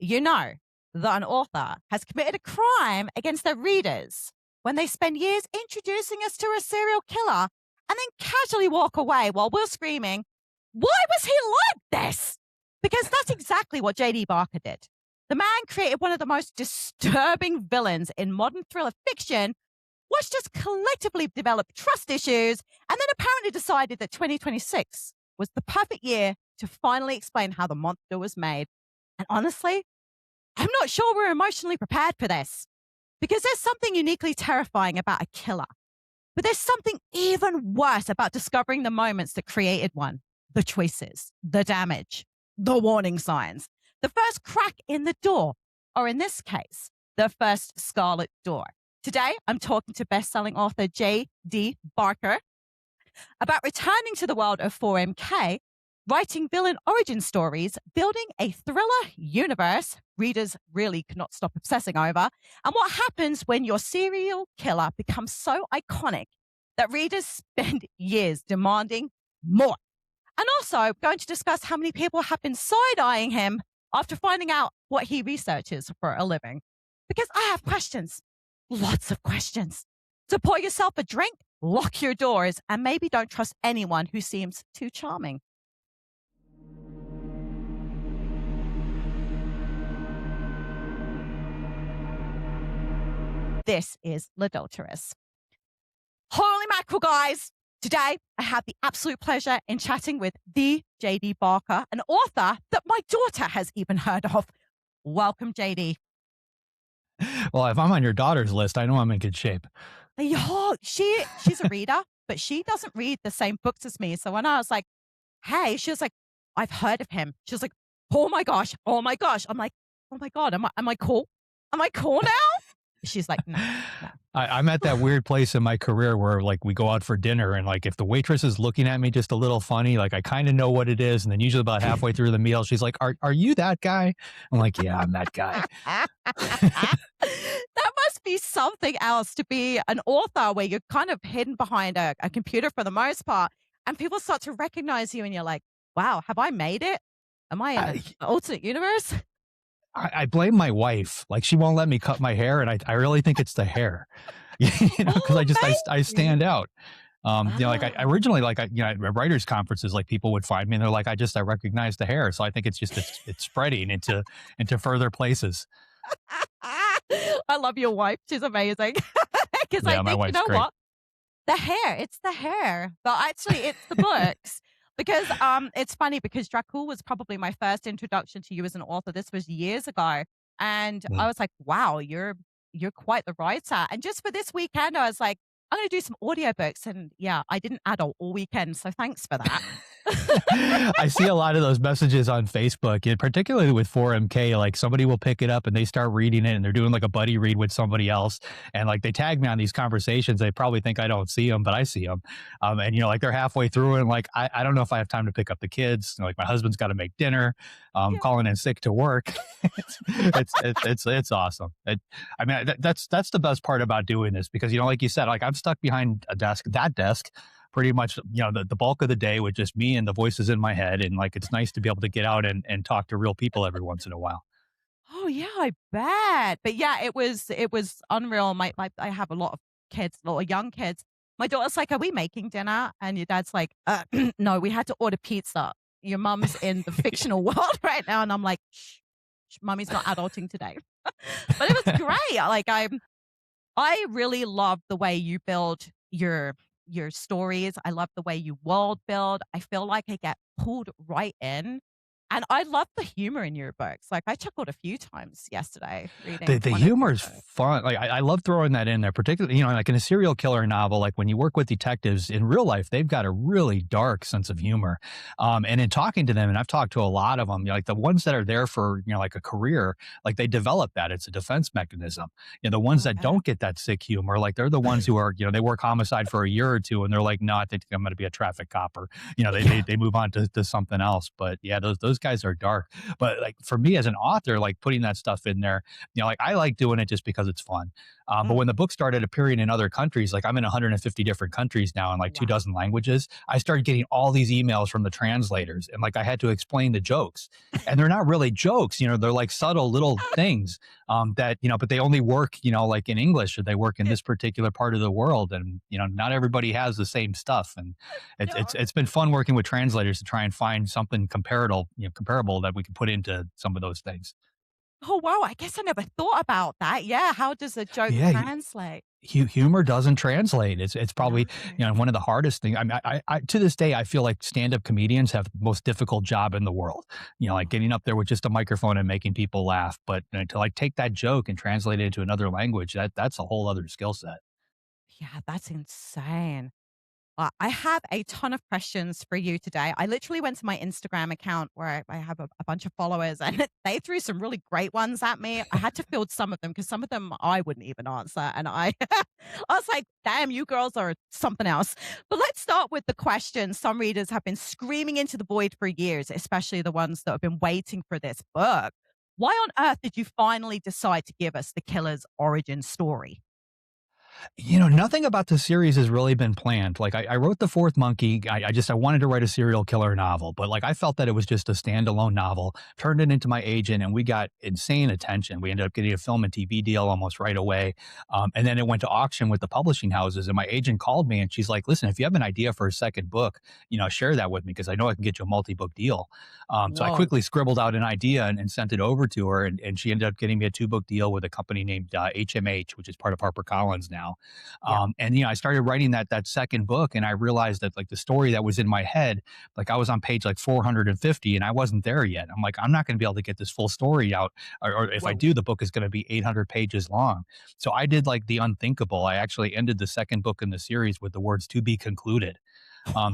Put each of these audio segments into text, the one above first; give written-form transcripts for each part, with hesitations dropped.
You know that an author has committed a crime against their readers when they spend years introducing us to a serial killer and then casually walk away while we're screaming, "Why was he like this?" Because that's exactly what J.D. Barker did. The man created one of the most disturbing villains in modern thriller fiction, watched us collectively develop trust issues, and then apparently decided that 2026 was the perfect year to finally explain how the monster was made. And honestly, I'm not sure we're emotionally prepared for this, because there's something uniquely terrifying about a killer. But there's something even worse about discovering the moments that created one, the choices, the damage, the warning signs, the first crack in the door, or in this case, the first Scarlet Door. Today, I'm talking to best-selling author J.D. Barker about returning to the world of 4MK, writing villain origin stories, building a thriller universe readers really could not stop obsessing over, and what happens when your serial killer becomes so iconic that readers spend years demanding more. And also going to discuss how many people have been side-eyeing him after finding out what he researches for a living. Because I have questions, lots of questions. So pour yourself a drink, lock your doors, and maybe don't trust anyone who seems too charming. This is L'Adulteress. Holy mackerel, guys! Today, I have the absolute pleasure in chatting with the J.D. Barker, an author that my daughter has even heard of. Welcome, J.D. Well, if I'm on your daughter's list, I know I'm in good shape. Oh, she's a reader, but she doesn't read the same books as me. So when I was like, hey, she was like, I've heard of him. She was like, oh my gosh. I'm like, oh my God, am I cool? Am I cool now? She's like, no. I'm at that weird place in my career where like we go out for dinner and like if the waitress is looking at me just a little funny, like I kind of know what it is. And then usually about halfway through the meal, she's like, are you that guy? I'm like, yeah, I'm that guy. That must be something else to be an author where you're kind of hidden behind a computer for the most part. And people start to recognize you and you're like, wow, have I made it? Am I in an alternate universe? I blame my wife. Like she won't let me cut my hair. And I really think it's the hair, because I stand out. Like I originally, like, at writers conferences, like people would find me and they're like, I recognize the hair. So I think it's spreading into further places. I love your wife. She's amazing. Because Yeah, I my think, wife's great. what? It's the hair. But actually, it's the books. Because it's funny because Dracul was probably my first introduction to you as an author. This was years ago. And I was like, wow, you're quite the writer. And just for this weekend, I was like, I'm going to do some audiobooks. And yeah, I didn't adult all weekend. So thanks for that. I see a lot of those messages on Facebook, and particularly with 4MK, like somebody will pick it up and they start reading it and they're doing like a buddy read with somebody else. And like they tag me on these conversations. They probably think I don't see them, but I see them. And like they're halfway through and like, I don't know if I have time to pick up the kids. Like my husband's got to make dinner, calling in sick to work. It's awesome. That's the best part about doing this because, like you said, like I'm stuck behind that desk pretty much, the bulk of the day with just me and the voices in my head. And like, it's nice to be able to get out and talk to real people every once in a while. Oh yeah, I bet. But yeah, it was unreal. I have a lot of kids, a lot of young kids. My daughter's like, "Are we making dinner?" And your dad's like, "No, we had to order pizza. Your mum's in the fictional world right now." And I'm like, "Shh, mummy's not adulting today." But it was great. Like I really love the way you build your stories. I love the way you world build. I feel like I get pulled right in. And I love the humor in your books. Like I chuckled a few times yesterday reading. The humor is fun. Like I love throwing that in there, particularly, like in a serial killer novel, like when you work with detectives in real life, they've got a really dark sense of humor. And in talking to them, and I've talked to a lot of them, like the ones that are there for, like a career, like they develop that. It's a defense mechanism. The ones that don't get that sick humor, like they're the ones who are, they work homicide for a year or two and they're like, no, I think I'm going to be a traffic cop or, they move on to something else. But yeah, those guys are dark. But like for me as an author, like putting that stuff in there, like I like doing it just because it's fun. But Mm, when the book started appearing in other countries, like I'm in 150 different countries now in like two wow. dozen languages, I started getting all these emails from the translators, and like I had to explain the jokes, and they're not really jokes, they're like subtle little things that but they only work like in English, or they work in this particular part of the world, and not everybody has the same stuff, and it's been fun working with translators to try and find something comparable that we can put into some of those things. Oh, wow, I guess I never thought about that. Yeah, how does a joke Yeah, translate? humor doesn't translate. It's No. probably one of the hardest things. I mean, I to this day I feel like stand-up comedians have the most difficult job in the world. Like Oh, getting up there with just a microphone and making people laugh. But to like take that joke and translate it into another language, that's a whole other skill set. yeah, that's insane. I have a ton of questions for you today. I literally went to my Instagram account where I have a bunch of followers, and they threw some really great ones at me. I had to field some of them because some of them I wouldn't even answer. And I was like, damn, you girls are something else. But let's start with the question some readers have been screaming into the void for years, especially the ones that have been waiting for this book. Why on earth did you finally decide to give us the killer's origin story? Nothing about the series has really been planned. Like I wrote The Fourth Monkey. I wanted to write a serial killer novel, but like I felt that it was just a standalone novel. Turned it into my agent, and we got insane attention. We ended up getting a film and TV deal almost right away, and then it went to auction with the publishing houses. And my agent called me, and she's like, "Listen, if you have an idea for a second book, share that with me because I know I can get you a multi-book deal." So I Whoa. quickly scribbled out an idea and sent it over to her, and she ended up getting me a two-book deal with a company named HMH, which is part of HarperCollins now. Yeah. And I started writing that second book, and I realized that like the story that was in my head, like I was on page like 450, and I wasn't there yet. I'm like, I'm not going to be able to get this full story out, or if I Whoa. do, the book is going to be 800 pages long. So I did like the unthinkable. I actually ended the second book in the series with the words "to be concluded."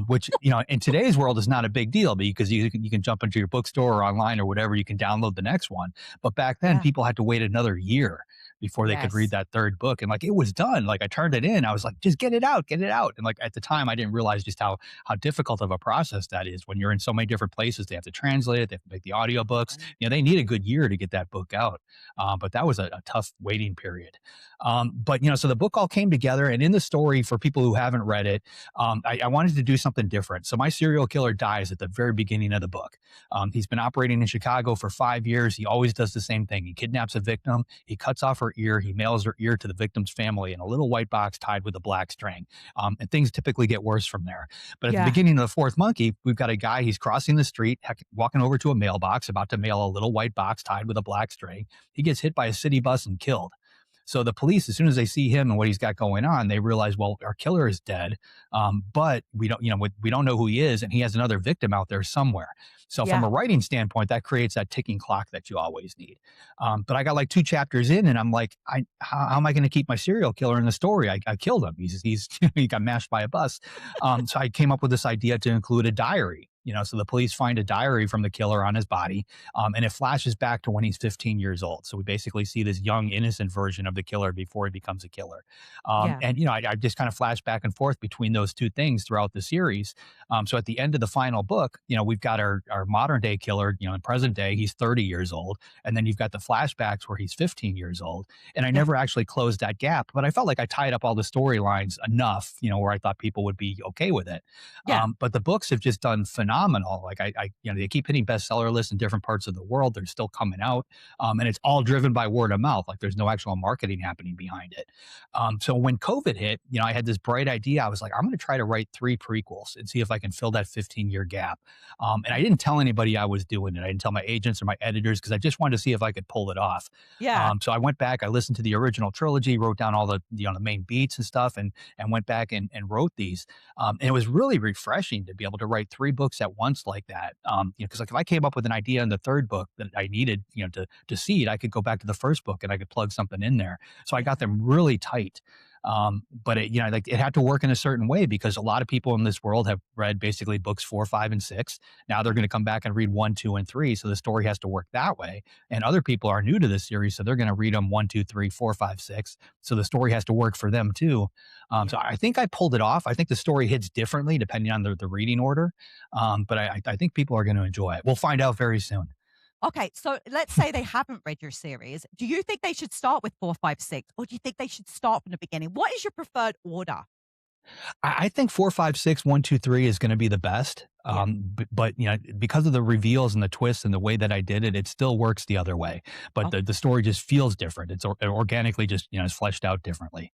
Which in today's world is not a big deal because you can jump into your bookstore or online or whatever, you can download the next one. But back then, Yeah. people had to wait another year before they could read Yes. that third book, and like it was done. Like I turned it in, I was like, just get it out, get it out. And like at the time, I didn't realize just how difficult of a process that is when you're in so many different places. They have to translate it, they have to make the audiobooks. They need a good year to get that book out. But that was a tough waiting period. But so the book all came together, and in the story, for people who haven't read it, I wanted to do something different. So my serial killer dies at the very beginning of the book. He's been operating in Chicago for 5 years. He always does the same thing. He kidnaps a victim, he cuts off her ear, he mails her ear to the victim's family in a little white box tied with a black string. And things typically get worse from there. But at the Yeah. beginning of The Fourth Monkey, we've got a guy, he's crossing the street, walking over to a mailbox, about to mail a little white box tied with a black string. He gets hit by a city bus and killed. So the police, as soon as they see him and what he's got going on, they realize, well, our killer is dead, but we don't, we don't know who he is, and he has another victim out there somewhere. So from Yeah. a writing standpoint, that creates that ticking clock that you always need. But I got like two chapters in, and I'm like, how am I going to keep my serial killer in the story? I killed him. He's he got mashed by a bus. So I came up with this idea to include a diary. So the police find a diary from the killer on his body, and it flashes back to when he's 15 years old. So we basically see this young, innocent version of the killer before he becomes a killer. Yeah. And I just kind of flash back and forth between those two things throughout the series. So at the end of the final book, we've got our modern day killer. In present day, he's 30 years old, and then you've got the flashbacks where he's 15 years old. And I Yeah. never actually closed that gap, but I felt like I tied up all the storylines enough, where I thought people would be okay with it. Yeah. But the books have just done phenomenal. Like they keep hitting bestseller lists in different parts of the world. They're still coming out, and it's all driven by word of mouth. Like there's no actual marketing happening behind it. So when COVID hit, I had this bright idea. I was like, I'm going to try to write 3 prequels and see if I can fill that 15-year gap. And I didn't tell anybody I was doing it. I didn't tell my agents or my editors because I just wanted to see if I could pull it off. Yeah. So I went back, I listened to the original trilogy, wrote down all the the main beats and stuff, and went back and wrote these. And it was really refreshing to be able to write 3 books at once like that. Because like if I came up with an idea in the third book that I needed, to seed, I could go back to the first book and I could plug something in there. So I got them really tight. But it, like it had to work in a certain way because a lot of people in this world have read basically books 4, 5, and 6. Now they're going to come back and read 1, 2, and 3. So the story has to work that way. And other people are new to this series, so they're going to read them 1, 2, 3, 4, 5, 6. So the story has to work for them too. So I think I pulled it off. I think the story hits differently depending on the reading order. But I think people are going to enjoy it. We'll find out very soon. Okay, so let's say they haven't read your series. Do you think they should start with 4, 5, 6, or do you think they should start from the beginning? What is your preferred order? I think 4, 5, 6, 1, 2, 3 is going to be the best. Yeah. But because of the reveals and the twists and the way that I did it, it still works the other way. But Okay. the story just feels different. It's organically just it's fleshed out differently.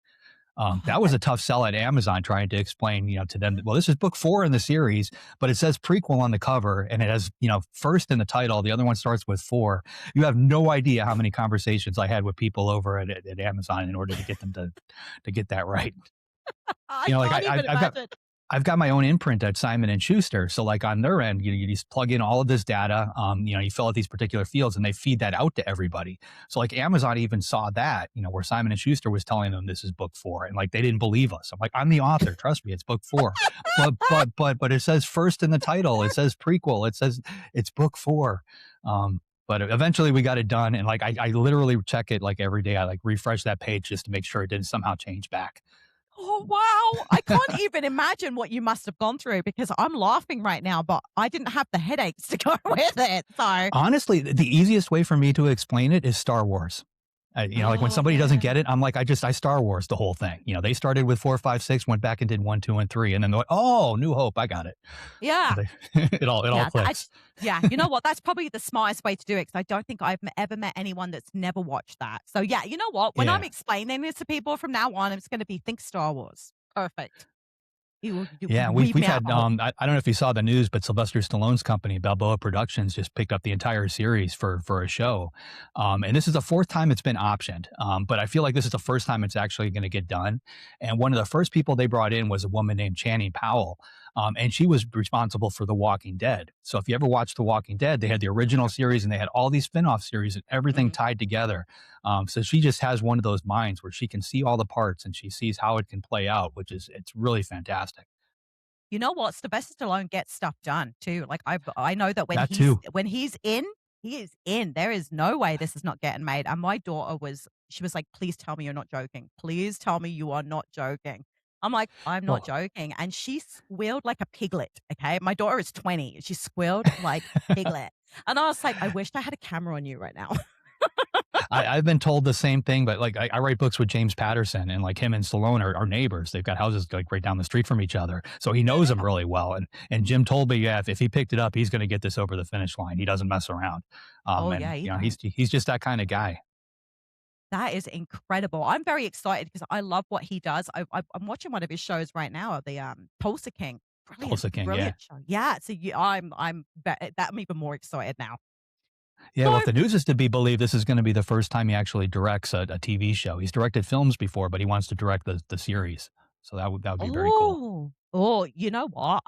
Oh, That was a tough sell at Amazon trying to explain, to them, well, this is book 4 in the series, but it says prequel on the cover and it has, first in the title. The other one starts with 4. You have no idea how many conversations I had with people over at Amazon in order to get them to get that right. I Like can't even imagine. I've got my own imprint at Simon and Schuster. So like on their end, you just plug in all of this data, you fill out these particular fields and they feed that out to everybody. So like Amazon even saw that, where Simon and Schuster was telling them this is book 4 and like they didn't believe us. I'm like, I'm the author. Trust me, it's book 4. But it says first in the title, it says prequel, it says it's book 4. But eventually we got it done. And like, I literally check it like every day. I like refresh that page just to make sure it didn't somehow change back. Oh, wow. I can't even imagine what you must have gone through because I'm laughing right now, but I didn't have the headaches to go with it. So, Honestly, the easiest way for me to explain it is Star Wars. Like when oh, somebody doesn't yeah. get it, I'm like, I Star Wars the whole thing. They started with 4, 5, 6, went back and did 1, 2, and 3, and then they're like, oh, New Hope, I got it. Yeah. It all Yeah. clicks. Yeah. You know what? That's probably the smartest way to do it because I don't think I've ever met anyone that's never watched that. So, yeah, you know what? When I'm Yeah. explaining this to people from now on, it's going to be think Star Wars. Perfect. You Yeah, we've weed we've me out had the whole. I don't know if you saw the news, but Sylvester Stallone's company, Balboa Productions, just picked up the entire series for a show. And this is the fourth time it's been optioned. But I feel like this is the first time it's actually going to get done. And one of the first people they brought in was a woman named Channing Powell. And she was responsible for The Walking Dead. So if you ever watched The Walking Dead, they had the original series and they had all these spin-off series and everything Mhm. tied together. So she just has one of those minds where she can see all the parts and she sees how it can play out, it's really fantastic. You know what? Sylvester Stallone gets stuff done too. Like I know that That too. when he's in, he is in. There is no way this is not getting made. And my daughter she was like, "Please tell me you're not joking. Please tell me you are not joking." I'm like, "I'm not Well, joking." And she squealed like a piglet. Okay. My daughter is 20. She squealed like piglet. And I was like, I wished I had a camera on you right now. I've been told the same thing, but like I write books with James Patterson, and like him and Stallone are neighbors. They've got houses like right down the street from each other, so he knows him Yeah. really well. And Jim told me, yeah, if he picked it up, he's going to get this over the finish line. He doesn't mess around. Oh And yeah, he he's just that kind of guy. That is incredible. I'm very excited because I love what he does. I'm watching one of his shows right now, the Tulsa King. Brilliant, Tulsa King, yeah. brilliant show. Yeah, so I'm even more excited now. Yeah, well, So, if the news is to be believed, this is going to be the first time he actually directs a TV show. He's directed films before, but he wants to direct the series. So that would be very cool. you know what?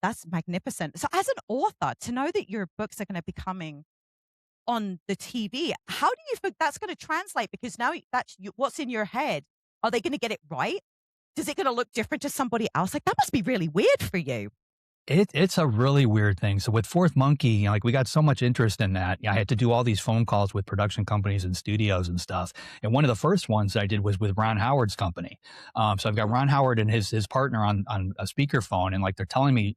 That's magnificent. So, as an author, to know that your books are going to be coming on the TV, how do you think that's going to translate? Because now what's in your head. Are they going to get it right? Is it going to look different to somebody else? Like that must be really weird for you. It's a really weird thing. So with Fourth Monkey, like we got so much interest in that. I had to do all these phone calls with production companies and studios and stuff. And one of the first ones that I did was with Ron Howard's company. So I've got Ron Howard and his partner on a speakerphone, and like they're telling me,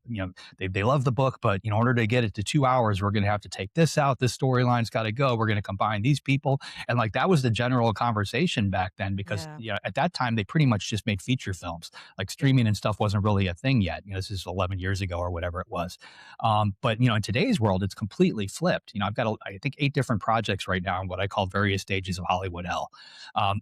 they love the book, but in order to get it to 2 hours, we're going to have to take this out. This storyline's got to go. We're going to combine these people, and like that was the general conversation back then because Yeah. at that time they pretty much just made feature films. Like streaming and stuff wasn't really a thing yet. This is 11 years ago or whatever it was. But in today's world, it's completely flipped. I've got I think 8 different projects right now in what I call various stages of Hollywood hell.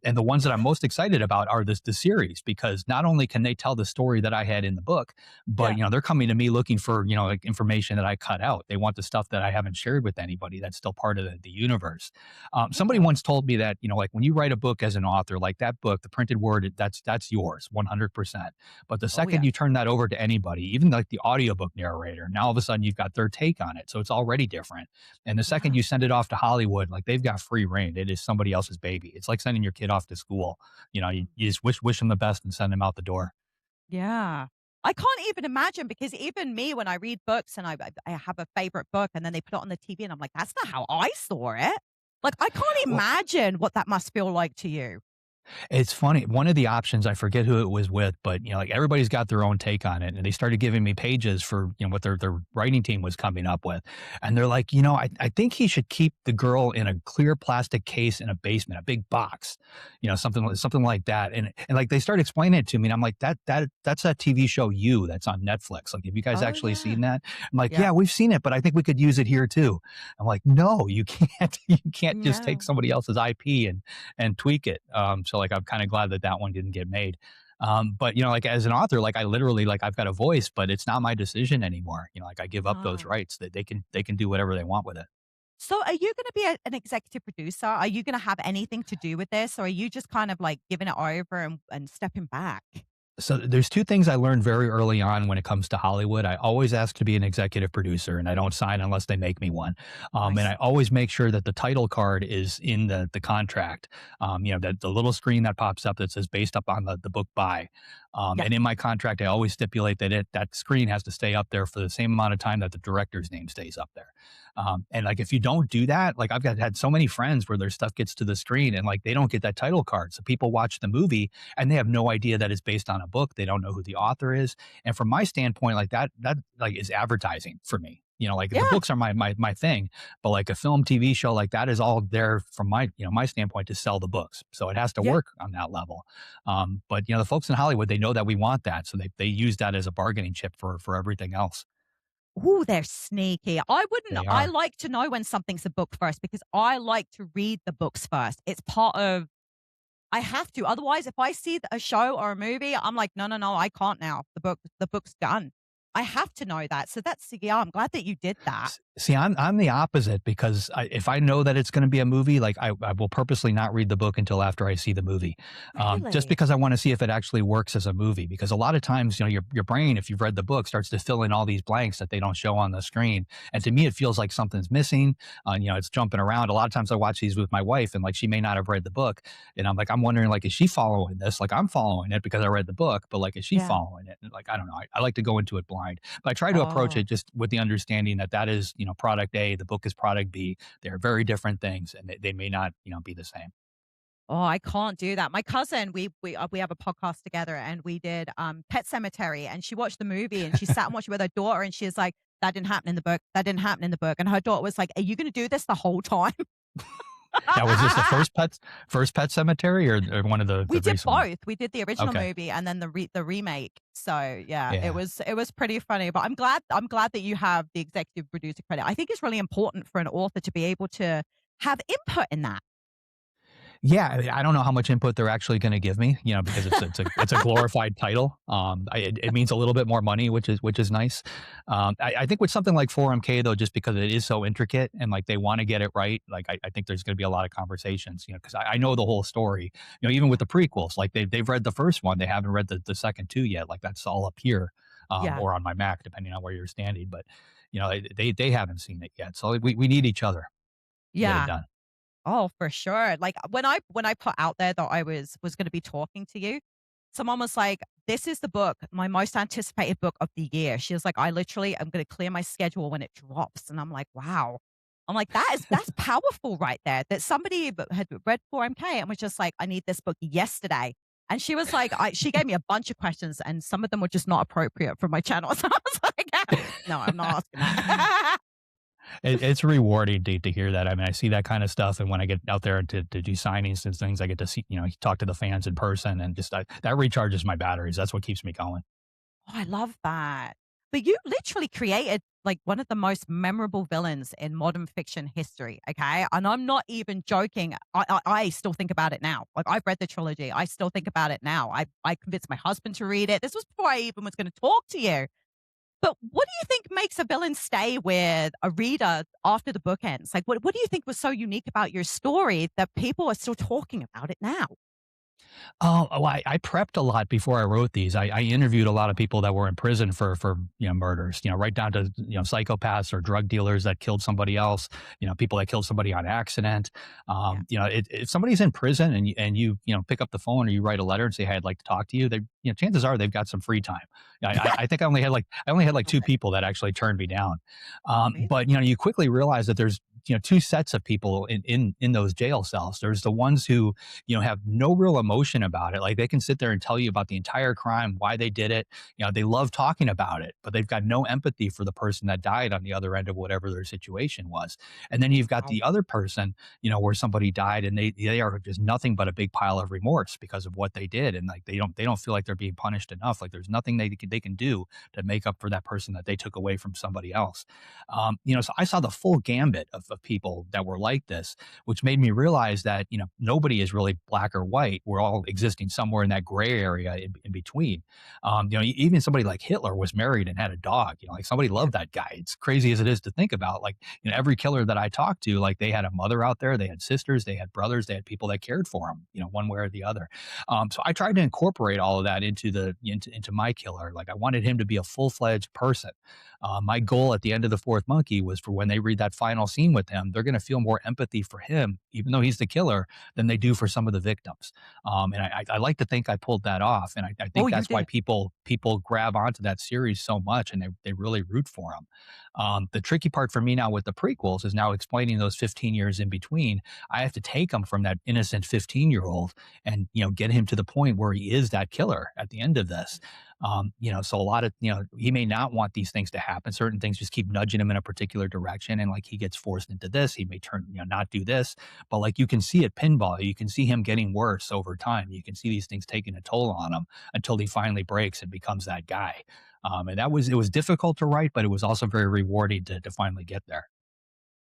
And the ones that I'm most excited about are the series, because not only can they tell the story that I had in the book, but Yeah. they're coming to me looking for like information that I cut out. They want the stuff that I haven't shared with anybody that's still part of the universe. Somebody Yeah. once told me that like when you write a book as an author, like that book, the printed word, that's yours 100%. But the Oh, second yeah. you turn that over to anybody, even like the audio audiobook narrator. Now all of a sudden you've got their take on it. So it's already different. And the second Yeah. you send it off to Hollywood, like they've got free reign. It is somebody else's baby. It's like sending your kid off to school. You just wish them the best and send them out the door. Yeah. I can't even imagine because even me, when I read books and I have a favorite book and then they put it on the TV and I'm like, that's not how I saw it. Like, I can't Well, imagine what that must feel like to you. it's funny. One of the options, I forget who it was with, but like everybody's got their own take on it. And they started giving me pages for, what their writing team was coming up with. And they're like, I think he should keep the girl in a clear plastic case in a basement, a big box, something like that. And like they started explaining it to me. And I'm like, that's that TV show that's on Netflix. Like, have you guys Oh, actually yeah. seen that? I'm like, Yeah. yeah, we've seen it, but I think we could use it here too. I'm like, no, you can't. You can't just take No. somebody else's IP and tweak it. So like I'm kind of glad that one didn't get made. But like as an author, like I literally like I've got a voice, but it's not my decision anymore. Like I give up those No. rights that they can do whatever they want with it. So are you going to be an executive producer? Are you going to have anything to do with this? Or are you just kind of like giving it over and stepping back? So there's two things I learned very early on when it comes to Hollywood. I always ask to be an executive producer, and I don't sign unless they make me one. And Nice. I always make sure that the title card is in the contract. That the little screen that pops up that says based up on the book by. Yeah. And in my contract, I always stipulate that screen has to stay up there for the same amount of time that the director's name stays up there. And like if you don't do that, like had so many friends where their stuff gets to the screen and like they don't get that title card. So people watch the movie and they have no idea that it's based on a book. They don't know who the author is. And from my standpoint, like that like is advertising for me. Like the Yeah. books are my thing, but like a film TV show like that is all there from my standpoint to sell the books. So it has to Yeah. work on that level. But the folks in Hollywood, they know that we want that. So they use that as a bargaining chip for everything else. Ooh, they're sneaky. I wouldn't They I are. like to know when something's a book first because I like to read the books first. It's part of I have to. Otherwise, if I see a show or a movie, I'm like, no, no, no, I can't now. The book's done. I have to know that. So yeah, I'm glad that you did that. See, I'm the opposite because if I know that it's going to be a movie, like I will purposely not read the book until after I see the movie, just Really? because I want to see if it actually works as a movie. Because a lot of times, your brain, if you've read the book, starts to fill in all these blanks that they don't show on the screen, and to me, it feels like something's missing. It's jumping around. A lot of times, I watch these with my wife, and like she may not have read the book, and I'm wondering like, is she following this? Like I'm following it because I read the book, but like, is she Yeah. following it? And like I don't know. I like to go into it blind, but I try to approach Oh. it just with the understanding that is product A, the book is product B. They're very different things, and they may not be the same. Oh, I can't do that. My cousin, we have a podcast together and we did Pet Cemetery and she watched the movie and she sat and watched it with her daughter and she was like, that didn't happen in the book. That didn't happen in the book. And her daughter was like, are you going to do this the whole time? Now, was this the first Pet Cemetery or one of We the did recent ones? both. We did the original Okay, movie and then the remake. So yeah, it yeah. was pretty funny. But I'm glad that you have the executive producer credit. I think it's really important for an author to be able to have input in that. Yeah, I mean, I don't know how much input they're actually going to give me, because it's a glorified title. It means a little bit more money, which is nice. I think with something like 4MK though, just because it is so intricate and like they want to get it right, like I think there's going to be a lot of conversations, because I know the whole story. Even with the prequels, like they've read the first one, they haven't read the second two yet. Like that's all up here, Yeah. or on my Mac, depending on where you're standing. But they haven't seen it yet, so we need each other to get it Yeah. done. Oh, for sure. Like when I put out there that I was going to be talking to you, someone was like, "This is the book, my most anticipated book of the year." She was like, "I literally am going to clear my schedule when it drops." And I'm like, "Wow." I'm like, that's powerful right there. That somebody had read 4MK and was just like, "I need this book yesterday." And she was like, she gave me a bunch of questions, and some of them were just not appropriate for my channel. So I was like, "No, I'm not asking that." It's rewarding to hear that. I mean, I see that kind of stuff, and when I get out there to do signings and things, I get to see, talk to the fans in person, and just that recharges my batteries. That's what keeps me going. Oh, I love that. But you literally created like one of the most memorable villains in modern fiction history. Okay. And I'm not even joking. I still think about it now. Like I've read the trilogy. I still think about it now. I convinced my husband to read it. This was before I even was going to talk to you. But what do you think makes a villain stay with a reader after the book ends? Like what do you think was so unique about your story that people are still talking about it now? Oh, well, I prepped a lot before I wrote these. I interviewed a lot of people that were in prison for murders. Right down to psychopaths or drug dealers that killed somebody else. People that killed somebody on accident. Yeah. If somebody's in prison and you pick up the phone or you write a letter and say, "Hey, I'd like to talk to you," they chances are they've got some free time. I think I only had like Love two it. people that actually turned me down. Really? But you quickly realize that there's two sets of people in those jail cells. There's the ones who have no real emotion about it. Like they can sit there and tell you about the entire crime, why they did it. They love talking about it, but they've got no empathy for the person that died on the other end of whatever their situation was. And then you've got Wow. the other person, where somebody died and they are just nothing but a big pile of remorse because of what they did. And like they don't feel like they're being punished enough. Like there's nothing they can do to make up for that person that they took away from somebody else. So I saw the full gambit of people that were like this, which made me realize that nobody is really black or white. We're all existing somewhere in that gray area in between. Even somebody like Hitler was married and had a dog. Like somebody Yeah. loved that guy. It's crazy as it is to think about. Like every killer that I talked to, like they had a mother out there, they had sisters, they had brothers, they had people that cared for them. One way or the other. So I tried to incorporate all of that into my killer. Like I wanted him to be a full fledged person. My goal at the end of The Fourth Monkey was for when they read that final scene with him, they're going to feel more empathy for him, even though he's the killer, than they do for some of the victims. And I like to think I pulled that off, and I Oh, think you that's why did. people grab onto that series so much, and they really root for him. The tricky part for me now with the prequels is now explaining those 15 years in between. I have to take him from that innocent 15-year-old and get him to the point where he is that killer at the end of this. So a lot of he may not want these things to happen. Certain things just keep nudging him in a particular direction, and like he gets forced into this, he may turn not do this. But like you can see it pinball, you can see him getting worse over time. You can see these things taking a toll on him until he finally breaks and becomes that guy. And it was difficult to write, but it was also very rewarding to finally get there.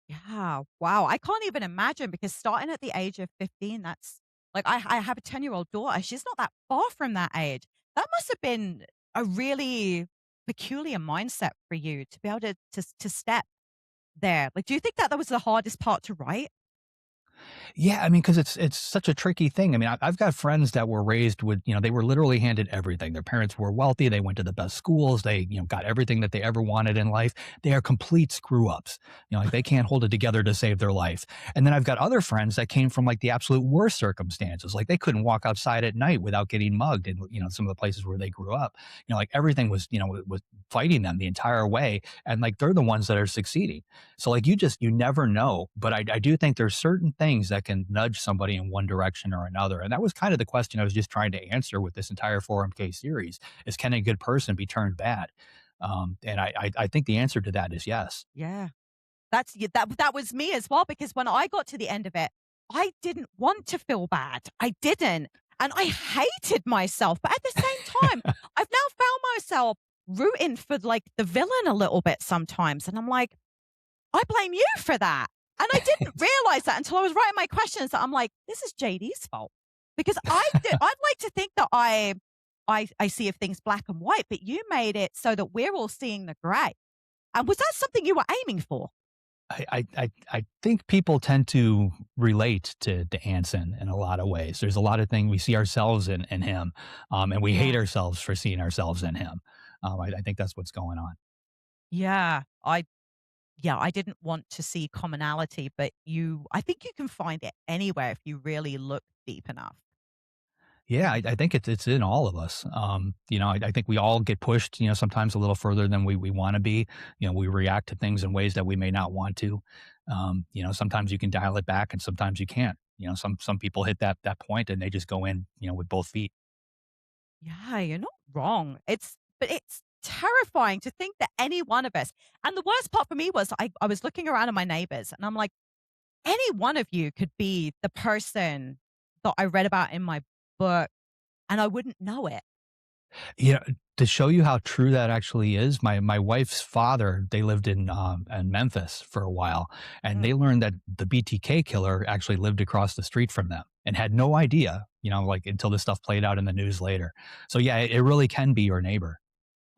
Yeah. Wow. I can't even imagine because starting at the age of 15, that's like I have a 10-year-old daughter. She's not that far from that age. That must have been a really peculiar mindset for you to be able to step there. Like, do you think that that was the hardest part to write? Yeah, I mean, because it's such a tricky thing. I mean, I've got friends that were raised with, they were literally handed everything. Their parents were wealthy. They went to the best schools. They, got everything that they ever wanted in life. They are complete screw ups. Like they can't hold it together to save their life. And then I've got other friends that came from like the absolute worst circumstances. Like they couldn't walk outside at night without getting mugged in, some of the places where they grew up. Like everything was, was fighting them the entire way. And like they're the ones that are succeeding. So like you never know. But I do think there's certain things that can nudge somebody in one direction or another. And that was kind of the question I was just trying to answer with this entire 4MK series is can a good person be turned bad? And I think the answer to that is yes. Yeah. That was me as well because when I got to the end of it, I didn't want to feel bad. I didn't. And I hated myself. But at the same time, I've now found myself rooting for like the villain a little bit sometimes. And I'm like, I blame you for that. And I didn't realize that until I was writing my questions that I'm like, this is JD's fault. Because I'd like to think that I see if things black and white, but you made it so that we're all seeing the gray. And was that something you were aiming for? I think people tend to relate to Anson in a lot of ways. There's a lot of things we see ourselves in him, and we hate Yeah. ourselves for seeing ourselves in him. I think that's what's going on. Yeah. I didn't want to see commonality, but I think you can find it anywhere if you really look deep enough. Yeah, I think it's in all of us. I think we all get pushed, sometimes a little further than we want to be. We react to things in ways that we may not want to. Sometimes you can dial it back, and sometimes you can't. Some people hit that point and they just go in, with both feet. Yeah, you're not wrong. It's terrifying to think that any one of us, and the worst part for me was I was looking around at my neighbors and I'm like, any one of you could be the person that I read about in my book and I wouldn't know it. You know, to show you how true that actually is, my wife's father, they lived in Memphis for a while, and Mm. they learned that the BTK killer actually lived across the street from them and had no idea, like until this stuff played out in the news later. So yeah, it really can be your neighbor.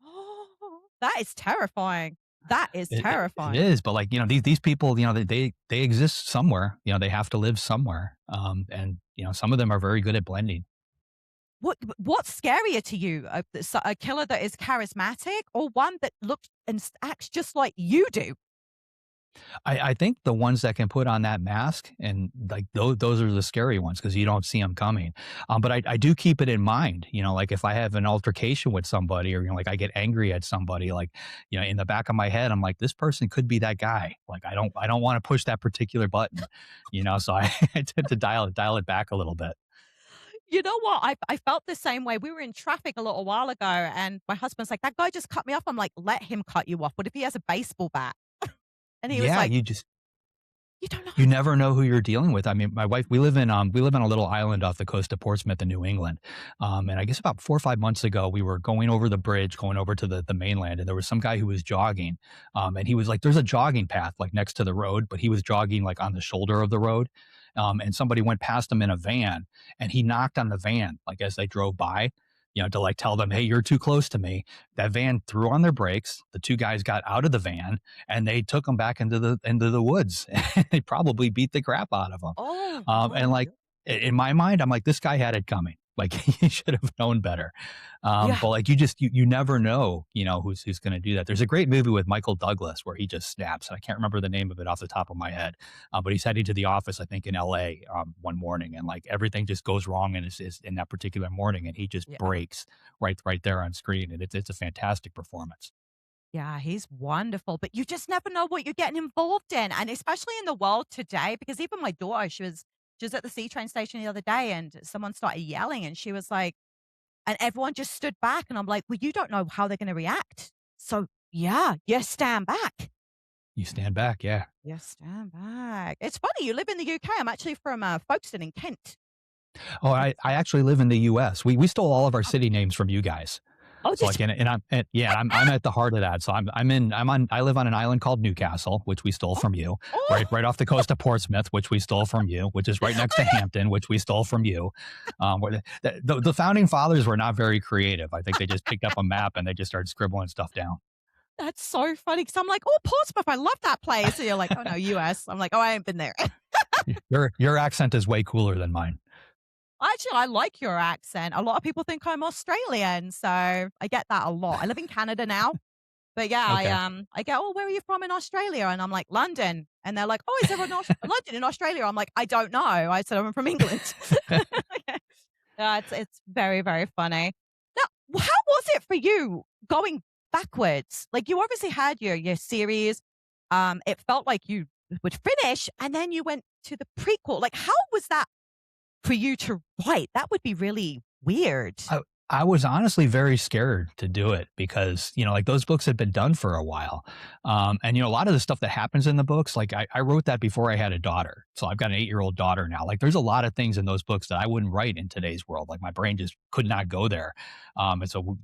Oh, that is terrifying. That is It terrifying. is, but like, these people, they exist somewhere, they have to live somewhere. And some of them are very good at blending. What's scarier to you? A killer that is charismatic or one that looks and acts just like you do? I think the ones that can put on that mask and like those are the scary ones because you don't see them coming. But I do keep it in mind, like if I have an altercation with somebody or, like I get angry at somebody, like, in the back of my head, I'm like, this person could be that guy. Like, I don't want to push that particular button, so I, I tend to dial it back a little bit. You know what? I felt the same way. We were in traffic a little while ago, and my husband's like, "That guy just cut me off." I'm like, "Let him cut you off. What if he has a baseball bat?" And he was Yeah, like, you just "You don't You know." never know who you're dealing with. I mean, my wife, we live on a little island off the coast of Portsmouth in New England. And I guess about 4 or 5 months ago, we were going over the bridge, going over to the mainland, and there was some guy who was jogging. And he was like, there's a jogging path like next to the road, but he was jogging like on the shoulder of the road. And somebody went past him in a van and he knocked on the van like as they drove by, to like tell them, hey, you're too close to me. That van threw on their brakes. The two guys got out of the van and they took him back into the woods. They probably beat the crap out of him. Oh, And like in my mind, I'm like, this guy had it coming. Like he should have known better. yeah. But like you never know, who's going to do that. There's a great movie with Michael Douglas where he just snaps. I can't remember the name of it off the top of my head, but he's heading to the office, I think, in L.A. One morning, and like everything just goes wrong in that particular morning, and he just Yeah. breaks right there on screen, and it's a fantastic performance. Yeah, he's wonderful, but you just never know what you're getting involved in, and especially in the world today, because even my daughter, she was at the C train station the other day, and someone started yelling, and she was like, and everyone just stood back, and I'm like, "Well, you don't know how they're gonna react. So, yeah, you stand back. You stand back, yeah. You stand back." It's funny, you live in the UK. I'm actually from, Folkestone in Kent. Oh, It's I actually live in the U.S. We stole all of our city names from you guys. oh, So did like, yeah, I'm at the heart of that. So I live on an island called Newcastle, which we stole oh, from you, oh, right off the coast of Portsmouth, which we stole from you, which is right next to Hampton, which we stole from you. Where the founding fathers were not very creative. I think they just picked up a map and they just started scribbling stuff down. that's so funny. Because 'cause I'm like, "Oh, Portsmouth, I love that place." And you're like, "Oh, no, US." I'm like, "Oh, I ain't been there." Your accent is way cooler than mine. Actually, I like your accent. A lot of people think I'm Australian, so I get that a lot. I live in Canada now, but yeah, Okay. I get, "Oh, where are you from in Australia?" And I'm like, "London." And they're like, "Oh, is there London in Australia?" I'm like, "I don't know." I said, "I'm from England." Yeah, it's very, very funny. Now, how was it for you going backwards? Like, you obviously had your series. It felt like you would finish, and then you went to the prequel. Like, how was that for you to write? That would be really weird. I I was honestly very scared to do it because, like those books had been done for a while. And, a lot of the stuff that happens in the books, like I wrote that before I had a daughter. So I've got an 8-year-old daughter now. Like there's a lot of things in those books that I wouldn't write in today's world. Like my brain just could not go there. And so,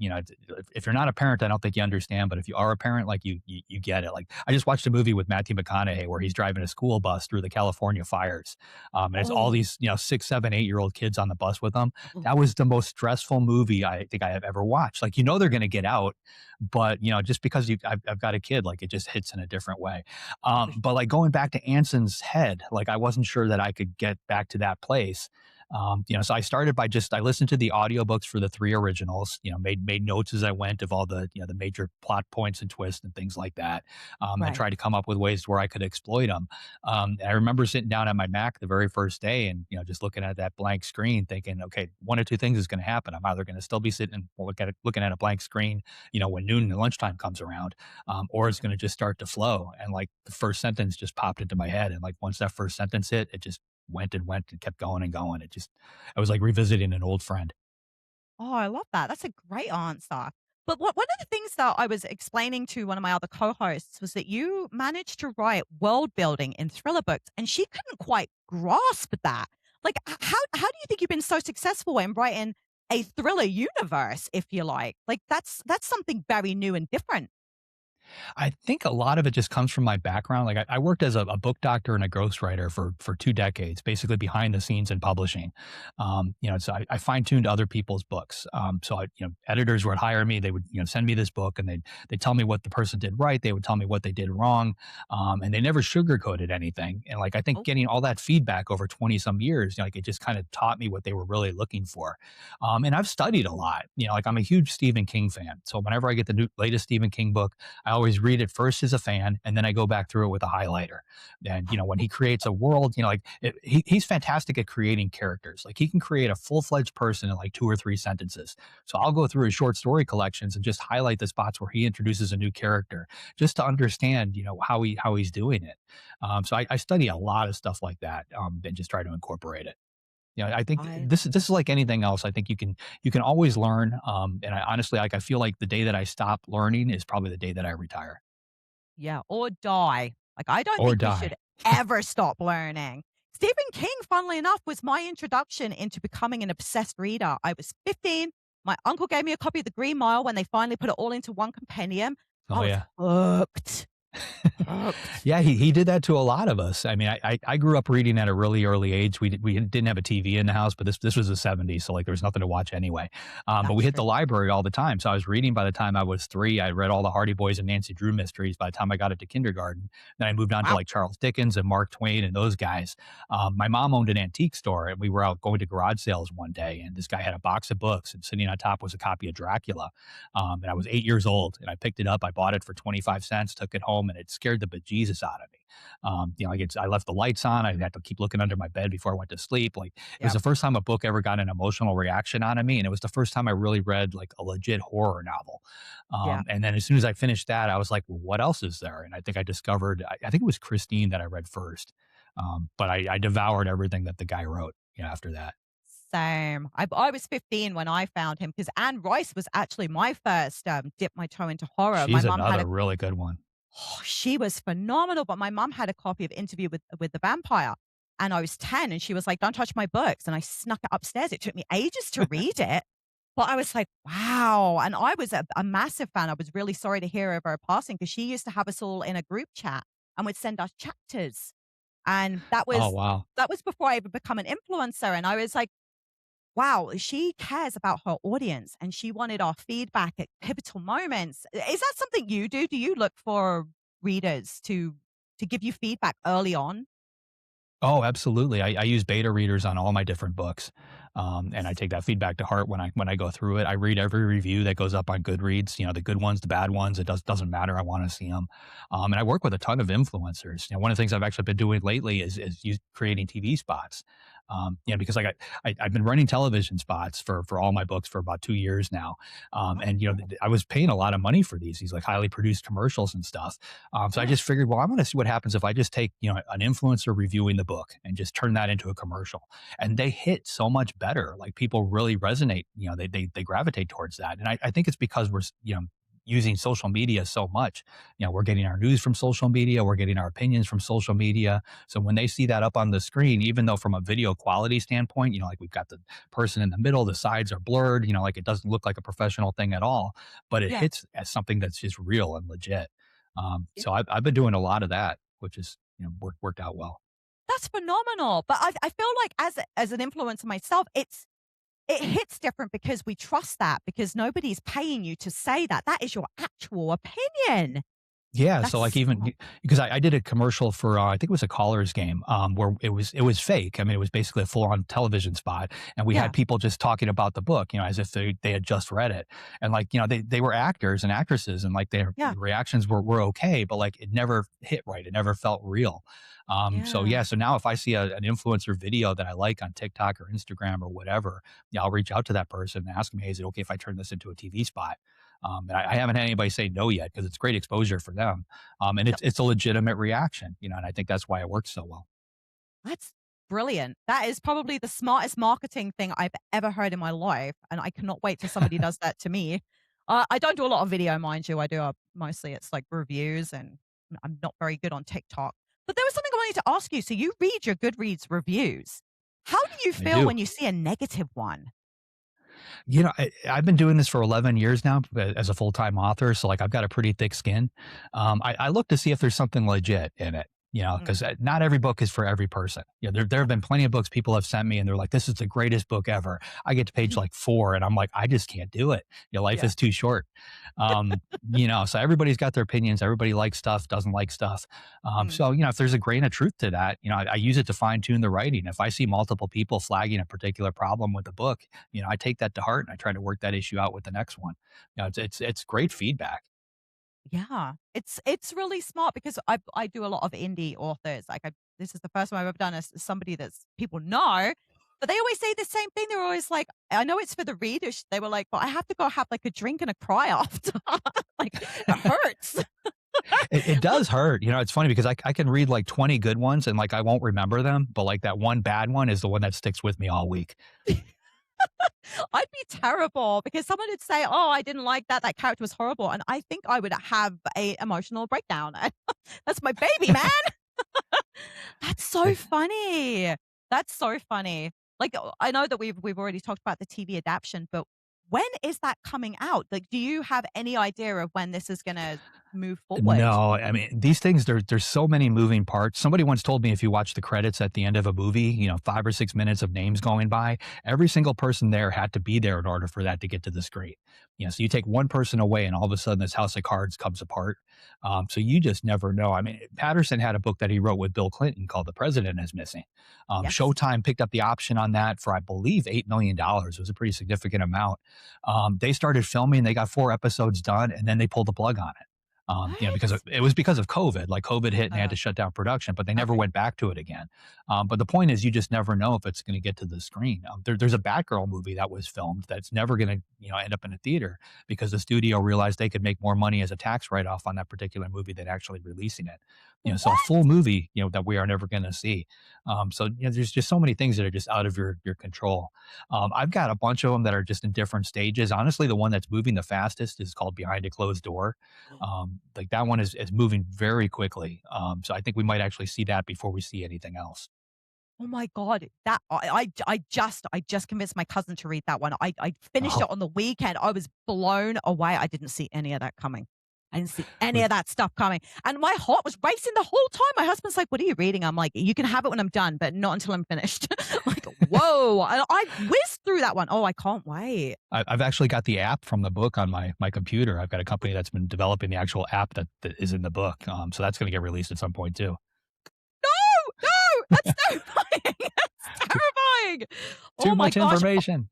if you're not a parent, I don't think you understand. But if you are a parent, like you get it. Like I just watched a movie with Matthew McConaughey where he's driving a school bus through the California fires. And it's all Oh, these, 6, 7, 8-year-old kids on the bus with him. oh, That was the most stressful movie I think I have ever watched. Like, they're going to get out, but just because I've got a kid, like it just hits in a different way. for But like going back to Anson's head, like I wasn't sure that I could get back to that place. So I started by I listened to the audiobooks for the three originals, made notes as I went of all the, the major plot points and twists and things like that. And right. tried to come up with ways where I could exploit them. And I remember sitting down at my Mac the very first day and, just looking at that blank screen thinking, okay, one or two things is going to happen. I'm either going to still be sitting or looking at a blank screen, when noon and lunchtime comes around, or it's going to just start to flow. And like the first sentence just popped into my head. And like once that first sentence hit, it just went and kept going and going. I was like revisiting an old friend. Oh, I love that. That's a great answer. But one of the things that I was explaining to one of my other co-hosts was that you managed to write world building in thriller books, and she couldn't quite grasp that. Like, how do you think you've been so successful in writing a thriller universe, if you like? Like, that's something very new and different. I think a lot of it just comes from my background. Like I worked as a book doctor and a ghostwriter for 2 decades, basically behind the scenes in publishing. So I fine tuned other people's books. Editors would hire me. They would send me this book, and they'd tell me what the person did right. They would tell me what they did wrong, and they never sugarcoated anything. And like I think Oh, getting all that feedback over 20 some years, like it just kind of taught me what they were really looking for. And I've studied a lot. Like I'm a huge Stephen King fan, so whenever I get the latest Stephen King book, I always read it first as a fan, and then I go back through it with a highlighter. And when he creates a world, he's fantastic at creating characters. Like he can create a full fledged person in like 2 or 3 sentences. So I'll go through his short story collections and just highlight the spots where he introduces a new character, just to understand, how he's doing it. So I study a lot of stuff like that, and just try to incorporate it. I think I this is like anything else. I think you can always learn. And I honestly, like, I feel like the day that I stop learning is probably the day that I retire Yeah, or die. Like, I don't or think we should die. ever stop learning. Stephen King, funnily enough, was my introduction into becoming an obsessed reader. I was 15. My uncle gave me a copy of The Green Mile when they finally put it all into one compendium. I Oh was yeah. hooked. Hooked. Yeah, he did that to a lot of us. I mean, I grew up reading at a really early age. We didn't have a TV in the house, but this was the '70s, so like there was nothing to watch anyway. But we That's hit true. the library all the time, so I was reading by the time I was 3. I read all the Hardy Boys and Nancy Drew mysteries by the time I got into kindergarten. Then I moved on to Wow. like Charles Dickens and Mark Twain and those guys. My mom owned an antique store, and we were out going to garage sales one day, and this guy had a box of books, and sitting on top was a copy of Dracula. And I was 8 years old, and I picked it up. I bought it for 25 cents, took it home, and it scared the bejesus out of me. I left the lights on. I had to keep looking under my bed before I went to sleep. Like it was Yep. the first time a book ever got an emotional reaction out of me, and it was the first time I really read like a legit horror novel. Yeah. And then as soon as I finished that, I was like, well, what else is there? And I think I discovered. I think it was Christine that I read first. But I devoured everything that the guy wrote. After that, Same. I was 15 when I found him because Anne Rice was actually my first dip my toe into horror. My she's mom had another a really good one. Oh, she was phenomenal, but my mom had a copy of Interview with the Vampire, and I was 10, and she was like, "Don't touch my books," and I snuck it upstairs. It took me ages to read it, but I was like, "Wow," and I was a massive fan. I was really sorry to hear of her passing because she used to have us all in a group chat and would send us chapters, and that Oh was wow. that was before I even become an influencer, and I was like, wow, she cares about her audience and she wanted our feedback at pivotal moments. Is that something you do? Do you look for readers to give you feedback early on? Oh, absolutely. I use beta readers on all my different books, and I take that feedback to heart when I go through it. I read every review that goes up on Goodreads. The good ones, the bad ones. It doesn't matter. I want to see them, and I work with a ton of influencers. One of the things I've actually been doing lately is creating TV spots. Because I've been running television spots for all my books for about 2 years now, Oh, I was paying a lot of money for these like highly produced commercials and stuff. So I yeah, just figured, well, I want to see what happens if I just take, an influencer reviewing the book and just turn that into a commercial. And they hit so much better. Like people really resonate, they gravitate towards that. And I think it's because using social media so much. We're getting our news from social media, we're getting our opinions from social media. So when they see that up on the screen, even though from a video quality standpoint, like we've got the person in the middle, the sides are blurred, like it doesn't look like a professional thing at all, but it yeah, hits as something that's just real and legit. yeah. So I've been doing a lot of that, which is, worked out well. That's phenomenal. But I feel like as an influencer myself, it hits different because we trust that because nobody's paying you to say that. That is your actual opinion. Yeah, so like That's even smart. because I did a commercial for I think it was a Caller's game, where it was fake. I mean, it was basically a full on television spot, and we Yeah, had people just talking about the book, as if they had just read it, and like they were actors and actresses, and like their yeah, reactions were okay, but like it never hit right, it never felt real. So yeah. yeah, so now if I see an influencer video that I like on TikTok or Instagram or whatever, yeah, I'll reach out to that person and ask them, hey, is it okay if I turn this into a TV spot? And I haven't had anybody say no yet because it's great exposure for them. And Yep. it's a legitimate reaction, and I think that's why it works so well. That's brilliant. That is probably the smartest marketing thing I've ever heard in my life, and I cannot wait till somebody does that to me. I don't do a lot of video, mind you. I do mostly it's like reviews, and I'm not very good on TikTok. But there was something I wanted to ask you. So you read your Goodreads reviews. How do you I feel do. when you see a negative one? I've been doing this for 11 years now as a full-time author. So like I've got a pretty thick skin. I look to see if there's something legit in it, Mm, because not every book is for every person. There have been plenty of books people have sent me and they're like, this is the greatest book ever. I get to page like 4 and I'm like, I just can't do it. Life yeah. is too short. So everybody's got their opinions. Everybody likes stuff, doesn't like stuff. Mm, So if there's a grain of truth to that, I use it to fine tune the writing. If I see multiple people flagging a particular problem with the book, I take that to heart and I try to work that issue out with the next one. It's great feedback. yeah. It's really smart because I do a lot of indie authors. Like this is the first one I've ever done as somebody that's people know. But they always say the same thing. They're always like, I know it's for the readers. They were like, but I have to go have like a drink and a cry after. Like it hurts. It does hurt. It's funny because I can read like 20 good ones and like I won't remember them, but like that one bad one is the one that sticks with me all week. I'd be terrible because someone would say, "Oh, I didn't like that. That character was horrible," and I think I would have a emotional breakdown. That's my baby, man. That's so Like, funny. That's so funny. Like, I know that we've already talked about the TV adaptation, but when is that coming out? Like, do you have any idea of when this is gonna move forward? No, I mean, these things, there's so many moving parts. Somebody once told me if you watch the credits at the end of a movie, 5 or 6 minutes of names going by, every single person there had to be there in order for that to get to the screen. So you take one person away and all of a sudden this house of cards comes apart. So you just never know. I mean, Patterson had a book that he wrote with Bill Clinton called The President is Missing. Yes. Showtime picked up the option on that for, I believe, $8 million. It was a pretty significant amount. They started filming, they got 4 episodes done, and then they pulled the plug on it. Because What? it was because of COVID. Like COVID hit and they had Uh, to shut down production, but they never okay. went back to it again. But the point is, you just never know if it's going to get to the screen. There's a Batgirl movie that was filmed that's never going to end up in a theater because the studio realized they could make more money as a tax write off on that particular movie than actually releasing it. So a What? full movie that we are never going to see. So there's just so many things that are just out of your control. I've got a bunch of them that are just in different stages. Honestly, the one that's moving the fastest is called Behind a Closed Door. Like that one is moving very quickly. So I think we might actually see that before we see anything else. Oh my god, that I just convinced my cousin to read that one. I finished Oh, it on the weekend. I was blown away. I didn't see any of that coming. I didn't see any but of that stuff coming, and my heart was racing the whole time. My husband's like, "What are you reading?" I'm like, "You can have it when I'm done, but not until I'm finished." Like, whoa! And I whizzed through that one. Oh, I can't wait. I've actually got the app from the book on my computer. I've got a company that's been developing the actual app that is in the book. So that's going to get released at some point too. No, no, that's terrifying. That's Too, terrifying. too Oh my much gosh. information.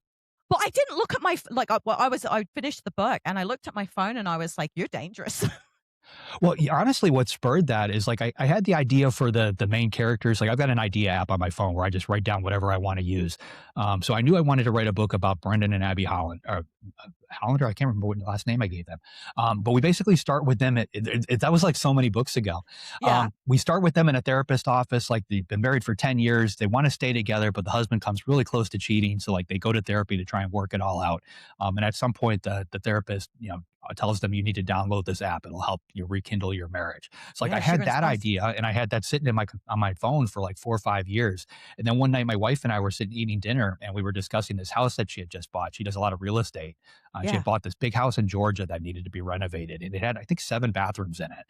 But I didn't look at my like, I finished the book and I looked at my phone and I was like, "You're dangerous." Well, honestly, what spurred that is like I had the idea for the main characters. Like I've got an idea app on my phone where I just write down whatever I want to use. So I knew I wanted to write a book about Brendan and Abby Holland, or Hollander. I can't remember what last name I gave them. But we basically start with them. That was like so many books ago. Yeah. We start with them in a therapist office. Like they've been married for 10 years. They want to stay together, but the husband comes really close to cheating. So like they go to therapy to try and work it all out. And at some point, the therapist, tells them you need to download this app. It'll help you rekindle your marriage. So like I Yeah, sugar had and that spice. idea and I had that sitting in my on my phone for like 4 or 5 years. And then one night my wife and I were sitting eating dinner and we were discussing this house that she had just bought. She does a lot of real estate. She Yeah. had bought this big house in Georgia that needed to be renovated and it had, I think, 7 bathrooms in it.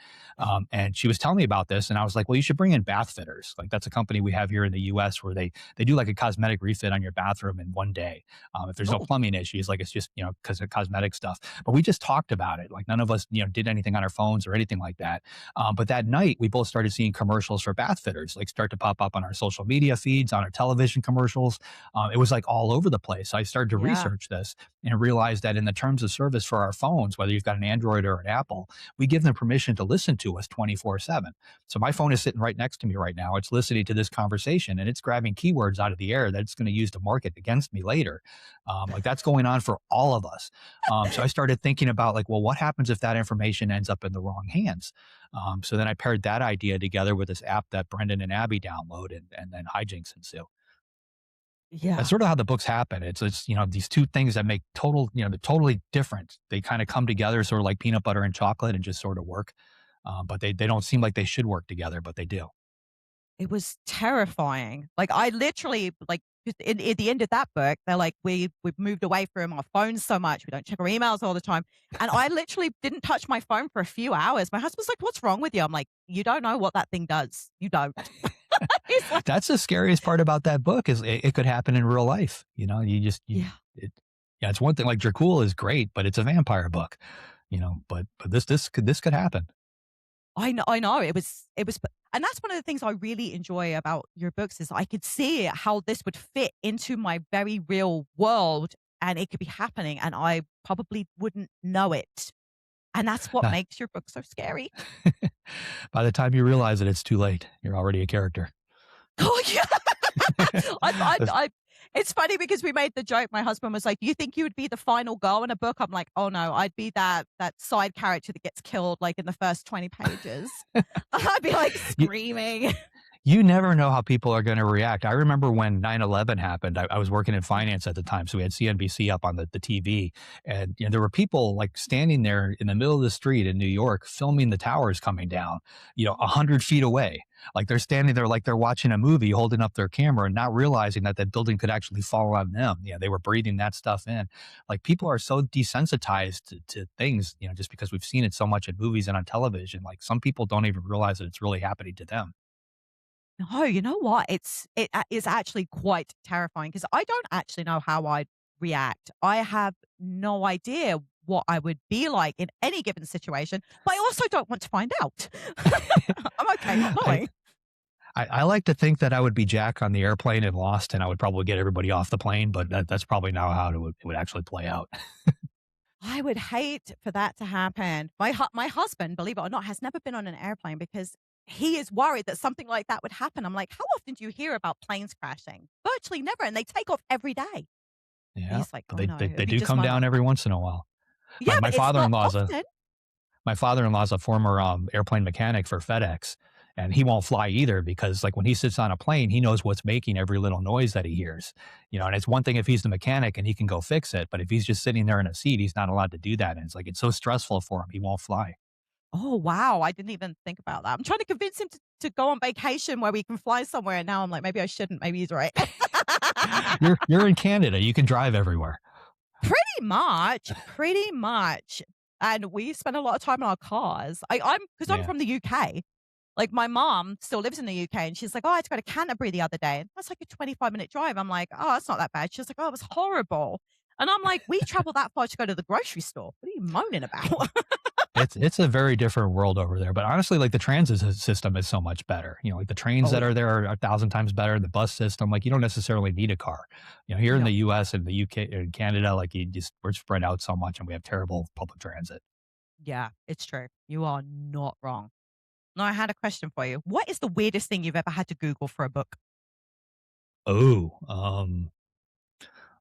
And she was telling me about this and I was like, well, you should bring in bath fitters. Like that's a company we have here in the US where they do like a cosmetic refit on your bathroom in one day. If there's no Oh, plumbing issues, like it's just, because of cosmetic stuff. But we just talked about it. Like none of us, did anything on our phones or anything like that. But that night, we both started seeing commercials for bath fitters, like start to pop up on our social media feeds, on our television commercials. It was like all over the place. I started to yeah. research this and realized that in the terms of service for our phones, whether you've got an Android or an Apple, we give them permission to listen to us 24/7. So my phone is sitting right next to me right now. It's listening to this conversation and it's grabbing keywords out of the air that it's going to use to market against me later. Like that's going on for all of us. So I started thinking about like, well, what happens if that information ends up in the wrong hands? So then I paired that idea together with this app that Brendan and Abby download, and then hijinks ensue. That's Yeah. sort of how the books happen. It's these two things that make they're totally different. They kind of come together sort of like peanut butter and chocolate and just sort of work. But they don't seem like they should work together, but they do. It was terrifying. Like, I literally, like, 'Cause in the end of that book, they're like, we've moved away from our phones so much. We don't check our emails all the time. And I literally didn't touch my phone for a few hours. My husband's like, "What's wrong with you?" I'm like, "You don't know what that thing does. You don't." He's like, That's the scariest part about that book is it could happen in real life. You know, "Yeah, yeah, it's one thing like Dracul is great, but it's a vampire book, but this could happen. I know." It was, and that's one of the things I really enjoy about your books is I could see how this would fit into my very real world, and it could be happening, and I probably wouldn't know it. And that's what Nah, makes your book so scary. by the time you realize it, it's too late. You're already a character. Oh, yeah. That's- I it's funny because we made the joke, my husband was like, "Do you think you would be the final girl in a book?" I'm like, "Oh, no, I'd be that side character that gets killed, like, in the first 20 pages." I'd be, like, you, screaming. you never know how people are going to react. I remember when 9/11 happened, I was working in finance at the time. So we had CNBC up on the TV and there were people like standing there in the middle of the street in New York filming the towers coming down, 100 feet away. Like they're standing there like they're watching a movie holding up their camera and not realizing that that building could actually fall on them. Yeah, they were breathing that stuff in. Like people are so desensitized to things, just because we've seen it so much in movies and on television. Like some people don't even realize that it's really happening to them. No, you know what? Is actually quite terrifying because I don't actually know how I'd react. I have no idea what I would be like in any given situation, but I also don't want to find out. I'm okay not I, knowing. I like to think that I would be Jack on the airplane and lost, and I would probably get everybody off the plane, but that's probably not how it would actually play out. I would hate for that to happen. My husband, believe it or not, has never been on an airplane because he is worried that something like that would happen. I'm like, "How often do you hear about planes crashing?" Virtually never, and they take off every day. And Yeah, he's like, but "Oh, they, no, they, it'd they be do just come my down luck." every once in a while. Yeah, My, my but it's not father-in-law's a often. my father-in-law's a former airplane mechanic for FedEx, and he won't fly either because like when he sits on a plane, he knows what's making every little noise that he hears. And it's one thing if he's the mechanic and he can go fix it, but if he's just sitting there in a seat, he's not allowed to do that. And it's like it's so stressful for him, he won't fly. Oh, wow, I didn't even think about that. I'm trying to convince him to go on vacation where we can fly somewhere, and now I'm like, "Maybe I shouldn't." Maybe he's right. You're in Canada, you can drive everywhere. Pretty much, and we spend a lot of time in our cars. I'm Yeah. from the UK. Like, my mom still lives in the UK, and she's like, "Oh, I had to go to Canterbury the other day." And that's like a 25-minute drive. I'm like, "Oh, that's not that bad." She's like, "Oh, it was horrible." And I'm like, "We traveled that far to go to the grocery store. What are you moaning about?" It's a very different world over there, but honestly, like, the transit system is so much better. Like, the trains Oh, that yeah. are there are 1,000 times better, the bus system, like, you don't necessarily need a car. Here in No. the US and the UK and Canada, like, we're spread out so much and we have terrible public transit. Yeah, it's true. You are not wrong. Now, I had a question for you. What is the weirdest thing you've ever had to Google for a book? Oh,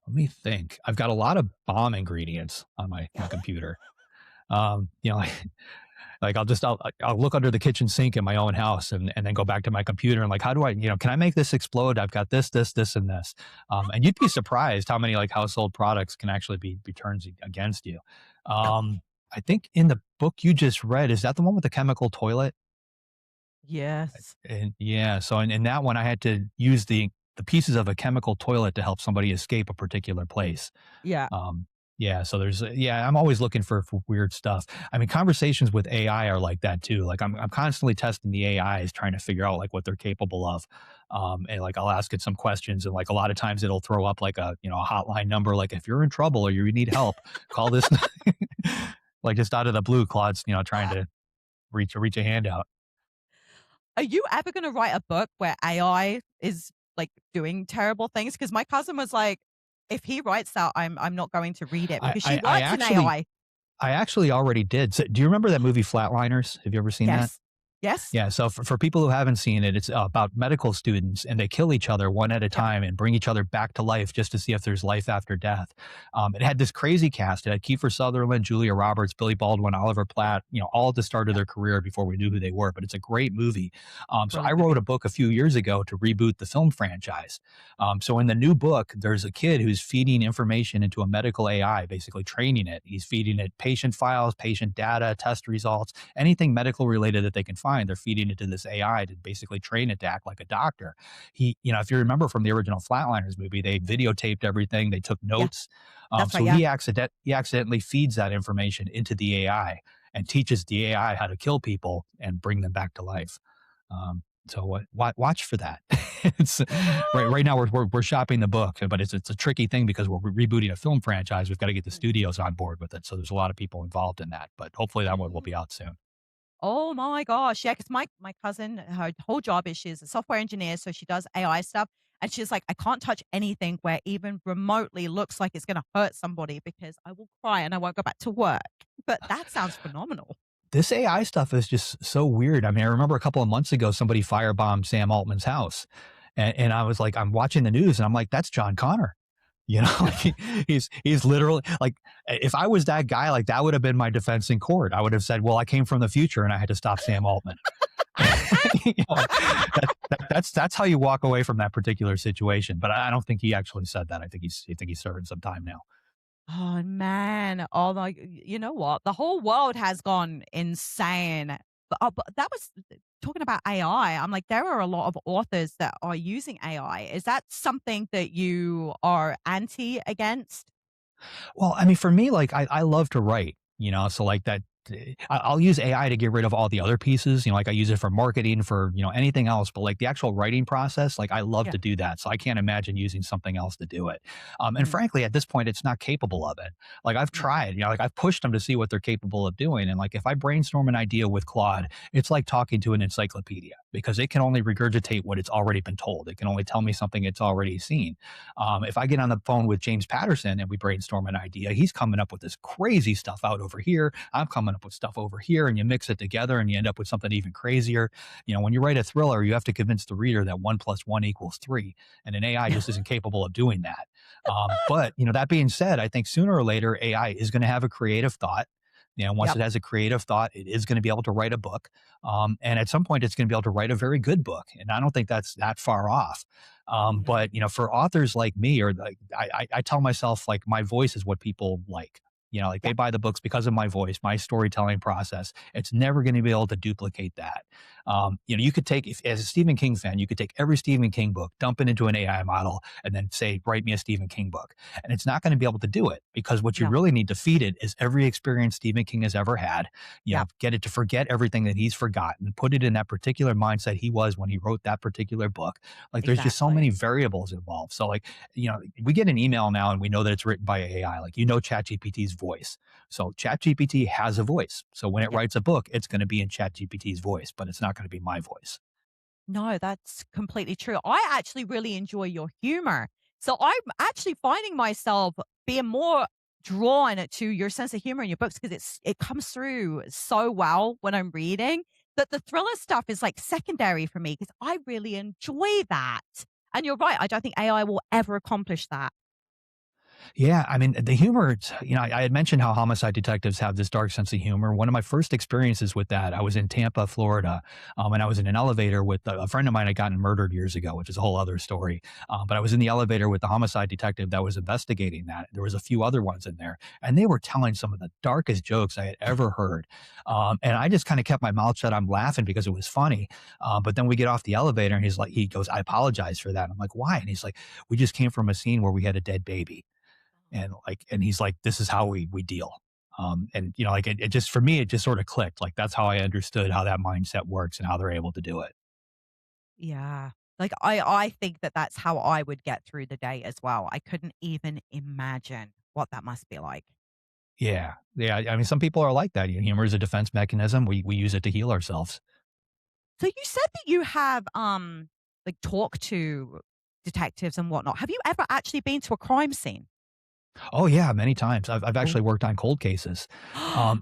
let me think. I've got a lot of bomb ingredients on my computer. Um, you know, Like I'll look under the kitchen sink in my own house and then go back to my computer and like, how do I, can I make this explode? I've got this, and this. And you'd be surprised how many like household products can actually be turned against you. I think in the book you just read, is that the one with the chemical toilet? Yes. And yeah, so in that one I had to use the pieces of a chemical toilet to help somebody escape a particular place. Yeah. Um, yeah, so yeah, I'm always looking for weird stuff. I mean, conversations with AI are like that too. Like I'm constantly testing the AIs, trying to figure out like what they're capable of. And like I'll ask it some questions, and like a lot of times it'll throw up like a hotline number, like if you're in trouble or you need help, call this. Like just out of the blue, Claude's trying to reach a hand out. Are you ever gonna write a book where AI is, like, doing terrible things? Because my cousin was like, "If he writes that, I'm not going to read it," I because she I, I works in actually AI. I actually already did. So, do you remember that movie Flatliners? Have you ever seen that? Yes. Yes. Yeah, so for people who haven't seen it, it's about medical students and they kill each other one at a Yep. time and bring each other back to life just to see if there's life after death. It had this crazy cast. It had Kiefer Sutherland, Julia Roberts, Billy Baldwin, Oliver Platt, all at the start of Yep. their career before we knew who they were. But it's a great movie. So Brilliant I wrote movie. a book a few years ago to reboot the film franchise. So in the new book, there's a kid who's feeding information into a medical AI, basically training it. He's feeding it patient files, patient data, test results, anything medical related that they can find mind, they're feeding it to this AI to basically train it to act like a doctor. If you remember from the original Flatliners movie, they videotaped everything, they took Yeah, notes. that's right. So Yeah. he accidentally feeds that information into the AI and teaches the AI how to kill people and bring them back to life. So watch for that. It's right now we're shopping the book, but it's a tricky thing because we're rebooting a film franchise. We've got to get the studios on board with it. So there's a lot of people involved in that, but hopefully that one will Mm. be out soon. Oh my gosh. Yeah, because my cousin, her whole job is she's a software engineer, so she does AI stuff. And she's like, I can't touch anything where even remotely looks like it's gonna hurt somebody because I will cry and I won't go back to work. But that sounds phenomenal. This AI stuff is just so weird. I mean, I remember a couple of months ago, somebody firebombed Sam Altman's house. And I was like, I'm watching the news and I'm like, that's John Connor. Like he's literally like, if I was that guy, like that would have been my defense in court. I would have said, well, I came from the future and I had to stop Sam Altman. That's how you walk away from that particular situation. But I don't think he actually said that. I think he's serving some time now. Oh man. Oh my, you know what? The whole world has gone insane. But that was talking about AI. I'm like, there are a lot of authors that are using AI. Is that something that you are anti against? Well, I mean, for me, like I love to write, so like that. I'll use AI to get rid of all the other pieces, like I use it for marketing, for anything else. But like the actual writing process, like I love Yeah. to do that. So I can't imagine using something else to do it. And Mm, frankly, at this point, it's not capable of it. Like I've yeah. tried, like I've pushed them to see what they're capable of doing. And like if I brainstorm an idea with Claude, it's like talking to an encyclopedia because it can only regurgitate what it's already been told. It can only tell me something it's already seen. If I get on the phone with James Patterson and we brainstorm an idea, he's coming up with this crazy stuff out over here. I'm coming up with stuff over here, and you mix it together and you end up with something even crazier. When you write a thriller, you have to convince the reader that 1 + 1 = 3, and an AI just isn't capable of doing that. But that being said, I think sooner or later AI is going to have a creative thought. Once Yep. it has a creative thought, it is going to be able to write a book. And at some point, it's going to be able to write a very good book. And I don't think that's that far off. Yeah. But for authors like me, or like I tell myself like my voice is what people like. Like Yeah. they buy the books because of my voice, my storytelling process. It's never going to be able to duplicate that. You could take, if, as a Stephen King fan, you could take every Stephen King book, dump it into an AI model, and then say, write me a Stephen King book. And it's not going to be able to do it because what you No. really need to feed it is every experience Stephen King has ever had. Yep. Get it to forget everything that he's forgotten, put it in that particular mindset he was when he wrote that particular book. Like there's just so Exactly. many variables involved. So like, we get an email now and we know that it's written by AI, like, ChatGPT's voice. So ChatGPT has a voice. So when it Yep. writes a book, it's going to be in ChatGPT's voice, but it's not going to be my voice. No, that's completely true. I actually really enjoy your humor. So I'm actually finding myself being more drawn to your sense of humor in your books because it comes through so well when I'm reading that the thriller stuff is like secondary for me because I really enjoy that. And you're right, I don't think AI will ever accomplish that. Yeah, I mean, the humor, I had mentioned how homicide detectives have this dark sense of humor. One of my first experiences with that, I was in Tampa, Florida, and I was in an elevator with a friend of mine had gotten murdered years ago, which is a whole other story. But I was in the elevator with the homicide detective that was investigating that. There was a few other ones in there, and they were telling some of the darkest jokes I had ever heard. And I just kind of kept my mouth shut. I'm laughing because it was funny. But then we get off the elevator, and he goes, I apologize for that. I'm like, why? And he's like, we just came from a scene where we had a dead baby, and he's like, this is how we deal. And like it just, for me, it just sort of clicked. Like that's how I understood how that mindset works and how they're able to do it. Yeah. Like I think that that's how I would get through the day as well. I couldn't even imagine what that must be like. Yeah, I mean, some people are like that. Humor is a defense mechanism. We use it to heal ourselves. So you said that you have like talked to detectives and whatnot. Have you ever actually been to a crime scene? Oh yeah, many times. I've Oh. actually worked on cold cases.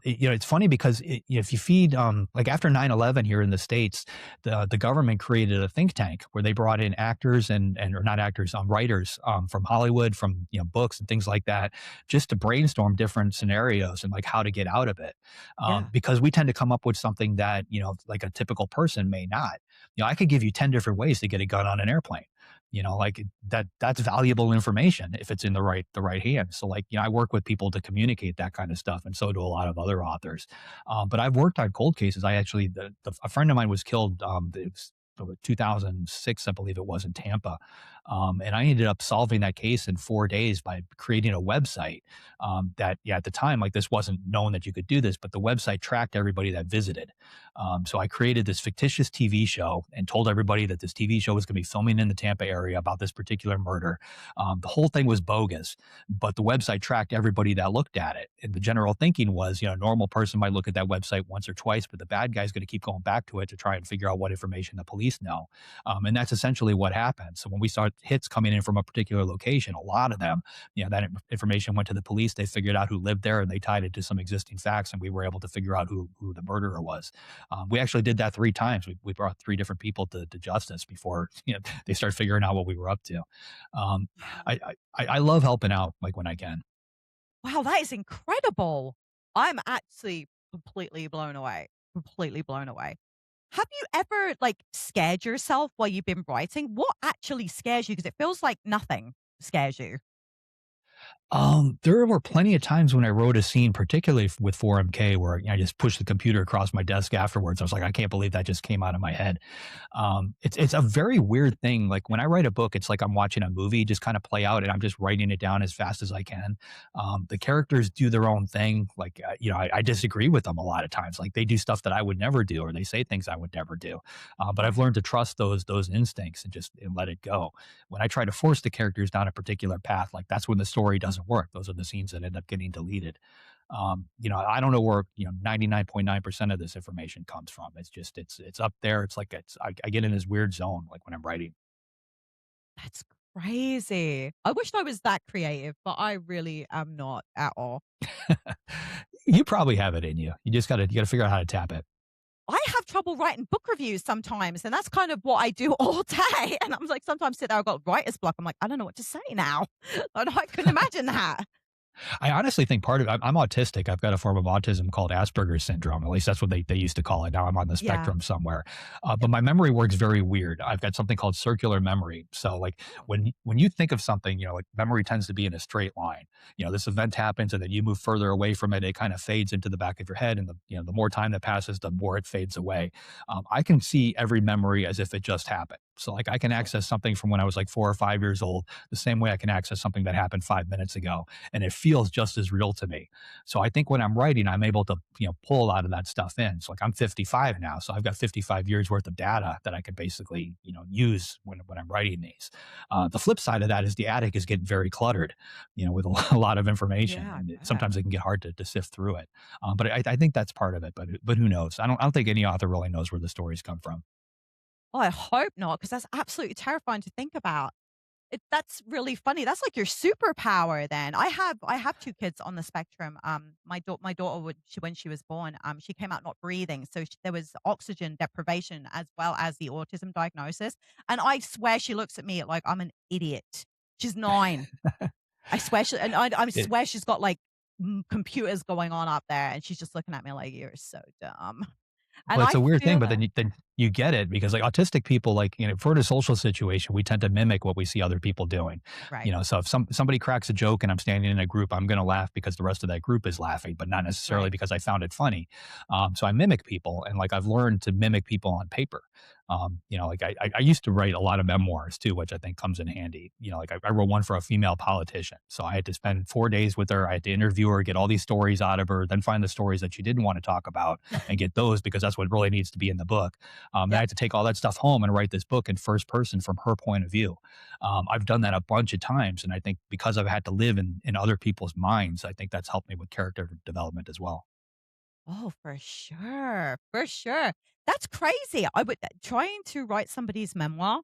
It's funny because if you feed, like after 9/11 here in the States, the government created a think tank where they brought in actors and or not actors, writers from Hollywood, from books and things like that, just to brainstorm different scenarios and like how to get out of it. Yeah. Because we tend to come up with something that like a typical person may not. I could give you 10 different ways to get a gun on an airplane. like that's valuable information if it's in the right hands. So like, I work with people to communicate that kind of stuff, and so do a lot of other authors. But I've worked on cold cases. I actually, a friend of mine was killed. It was 2006, I believe it was, in Tampa. And I ended up solving that case in 4 days by creating a website that, yeah, at the time, like this wasn't known that you could do this, but the website tracked everybody that visited. So I created this fictitious TV show and told everybody that this TV show was going to be filming in the Tampa area about this particular murder. The whole thing was bogus, but the website tracked everybody that looked at it. And the general thinking was, a normal person might look at that website once or twice, but the bad guy's going to keep going back to it to try and figure out what information the police know. And that's essentially what happened. So when we saw hits coming in from a particular location, a lot of them, that information went to the police. They figured out who lived there and they tied it to some existing facts, and we were able to figure out who the murderer was. We actually did that 3 times. We brought 3 different people to justice before they started figuring out what we were up to. Um, Wow. I love helping out like when I can. Wow, that is incredible. I'm actually completely blown away. Completely blown away. Have you ever like scared yourself while you've been writing? What actually scares you? Because it feels like nothing scares you. There were plenty of times when I wrote a scene, particularly with 4MK, where I just pushed the computer across my desk afterwards. I was like, I can't believe that just came out of my head. It's a very weird thing. Like when I write a book, it's like I'm watching a movie just kind of play out, and I'm just writing it down as fast as I can. The characters do their own thing. Like I disagree with them a lot of times. Like they do stuff that I would never do, or they say things I would never do. But I've learned to trust those instincts and just let it go. When I try to force the characters down a particular path, like that's when the story doesn't work. Those are the scenes that end up getting deleted. I don't know where 99.9% of this information comes from. It's just it's up there. It's like I get in this weird zone like when I'm writing. That's crazy. I wish I was that creative, but I really am not at all. You probably have it in you. You gotta figure out how to tap it. I have trouble writing book reviews sometimes, and that's kind of what I do all day. And I'm like, sometimes sit there, I've got writer's block. I'm like, I don't know what to say now. I couldn't imagine that. I honestly think part of I'm autistic. I've got a form of autism called Asperger's syndrome. At least that's what they used to call it. Now I'm on the Yeah. spectrum somewhere. Yep. But my memory works very weird. I've got something called circular memory. So like when you think of something, like memory tends to be in a straight line. This event happens and then you move further away from it. It kind of fades into the back of your head. And the more time that passes, the more it fades away. I can see every memory as if it just happened. So like I can access something from when I was like 4 or 5 years old, the same way I can access something that happened 5 minutes ago, and it feels just as real to me. So I think when I'm writing, I'm able to pull a lot of that stuff in. So like I'm 55 now, so I've got 55 years worth of data that I can basically use when I'm writing these. The flip side of that is the attic is getting very cluttered, with a lot of information, Yeah, I and bet. sometimes it can get hard to sift through it. But I think that's part of it. But who knows? I don't think any author really knows where the stories come from. Well, I hope not, because that's absolutely terrifying to think about. That's really funny. That's like your superpower then. I have 2 kids on the spectrum. My daughter when she was born, she came out not breathing, so there was oxygen deprivation as well as the autism diagnosis, and I swear she looks at me like I'm an idiot. She's 9. I swear I It, swear she's got, like, computers going on up there, and she's just looking at me like, "You're so dumb." And Well, it's I a weird thing, feel but that. then you get it because like autistic people, like, if we're in a social situation, we tend to mimic what we see other people doing. Right, So if somebody cracks a joke and I'm standing in a group, I'm going to laugh because the rest of that group is laughing, but not necessarily right. because I found it funny. So I mimic people, and like I've learned to mimic people on paper. Like I used to write a lot of memoirs too, which I think comes in handy. Like I wrote one for a female politician. So I had to spend 4 days with her. I had to interview her, get all these stories out of her, then find the stories that she didn't want to talk about and get those because that's what really needs to be in the book. And I Yep. had to take all that stuff home and write this book in first person from her point of view. I've done that a bunch of times. And I think because I've had to live in other people's minds, I think that's helped me with character development as well. Oh, for sure, for sure. That's crazy. I would trying to write somebody's memoir,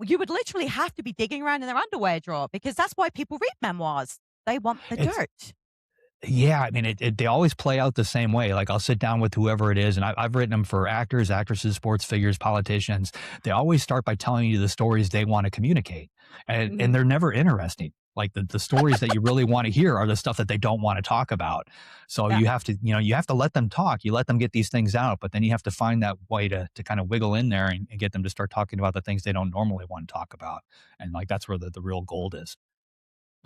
you would literally have to be digging around in their underwear drawer because that's why people read memoirs. They want the It's dirt. Yeah, I mean, they always play out the same way. Like I'll sit down with whoever it is, and I've written them for actors, actresses, sports figures, politicians. They always start by telling you the stories they want to communicate, and Mhm. they're never interesting. Like the stories that you really want to hear are the stuff that they don't want to talk about. So Yeah, you have to, you have to let them talk. You let them get these things out, but then you have to find that way to kind of wiggle in there and get them to start talking about the things they don't normally want to talk about. And like that's where the real gold is.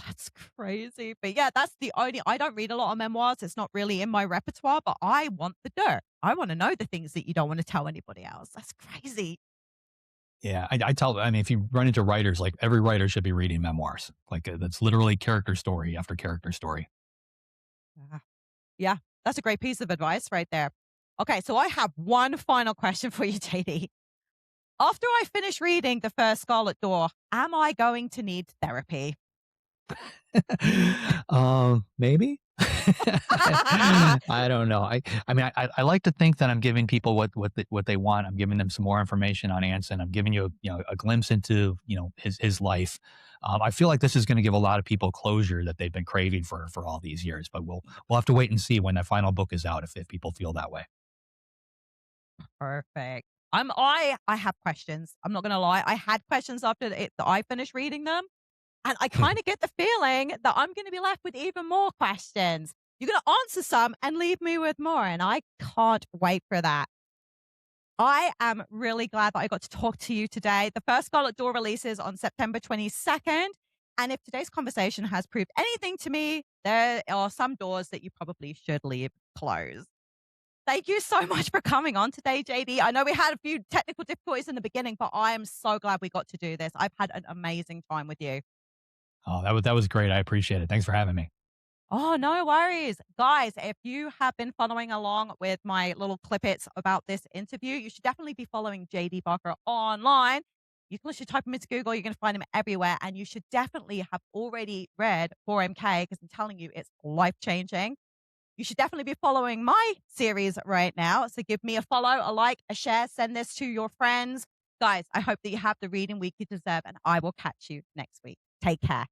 that's crazy. But yeah, that's the only I don't read a lot of memoirs. It's not really in my repertoire, but I want the dirt. I want to know the things that you don't want to tell anybody else. That's crazy. Yeah, I mean, if you run into writers, like every writer should be reading memoirs. Like that's literally character story after character story. Yeah. Yeah, that's a great piece of advice right there. Okay, so I have one final question for you, JD. After I finish reading The First Scarlet Door, am I going to need therapy? Maybe. I don't know. I mean, I like to think that I'm giving people what they want. I'm giving them some more information on Anson. I'm giving you a glimpse into his life. I feel like this is going to give a lot of people closure that they've been craving for all these years. But we'll have to wait and see when that final book is out if people feel that way. Perfect. I have questions. I'm not gonna lie. I had questions after that I finished reading them, and I kind of get the feeling that I'm gonna be left with even more questions. You're gonna answer some and leave me with more, and I can't wait for that. I am really glad that I got to talk to you today. The First Scarlet Door releases on September 22nd. And if today's conversation has proved anything to me, there are some doors that you probably should leave closed. Thank you so much for coming on today, JD. I know we had a few technical difficulties in the beginning, but I am so glad we got to do this. I've had an amazing time with you. Oh, that was great. I appreciate it. Thanks for having me. Oh, no worries. Guys, if you have been following along with my little clippets about this interview, you should definitely be following JD Barker online. You can literally type him into Google, you're going to find him everywhere. And you should definitely have already read 4MK because I'm telling you, it's life changing. You should definitely be following my series right now. So give me a follow, a like, a share, send this to your friends. Guys, I hope that you have the reading week you deserve, and I will catch you next week. Take care.